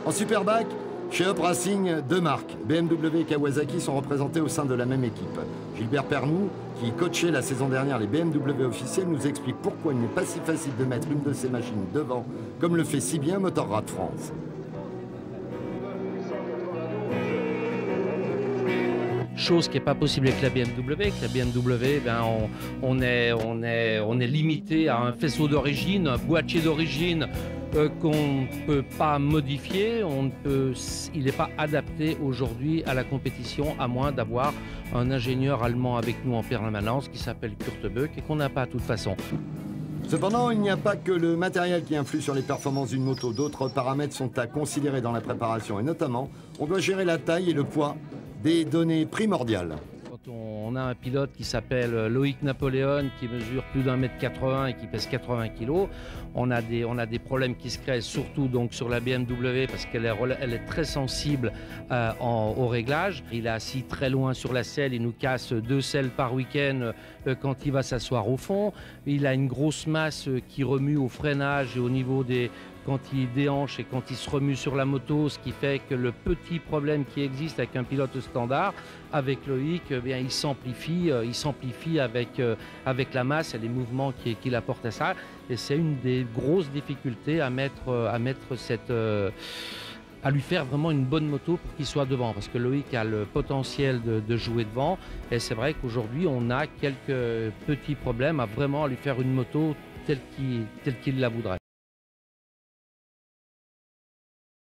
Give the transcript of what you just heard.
En Superbike, chez Up Racing, deux marques, BMW et Kawasaki, sont représentés au sein de la même équipe. Gilbert Pernoud, qui coachait la saison dernière les BMW officiels, nous explique pourquoi il n'est pas si facile de mettre une de ces machines devant, comme le fait si bien Motorrad France. Chose qui n'est pas possible avec la BMW. Avec la BMW, ben on est limité à un faisceau d'origine, un boîtier d'origine qu'on ne peut pas modifier. Il n'est pas adapté aujourd'hui à la compétition, à moins d'avoir un ingénieur allemand avec nous en permanence qui s'appelle Kurt Böck et qu'on n'a pas de toute façon. Cependant, il n'y a pas que le matériel qui influe sur les performances d'une moto. D'autres paramètres sont à considérer dans la préparation et notamment, on doit gérer la taille et le poids, des données primordiales. Quand on a un pilote qui s'appelle Loïc Napoléon, qui mesure plus d'1,80 m et qui pèse 80 kg, on a des problèmes qui se créent surtout donc sur la BMW parce qu'elle est très sensible au réglage. Il est assis très loin sur la selle, il nous casse 2 selles par week-end quand il va s'asseoir au fond. Il a une grosse masse qui remue au freinage et au niveau quand il déhanche et quand il se remue sur la moto, ce qui fait que le petit problème qui existe avec un pilote standard, avec Loïc, eh bien, il s'amplifie avec la masse et les mouvements qu'il apporte à ça. Et c'est une des grosses difficultés à lui faire vraiment une bonne moto pour qu'il soit devant, parce que Loïc a le potentiel de jouer devant. Et c'est vrai qu'aujourd'hui, on a quelques petits problèmes à vraiment lui faire une moto telle qu'il la voudrait.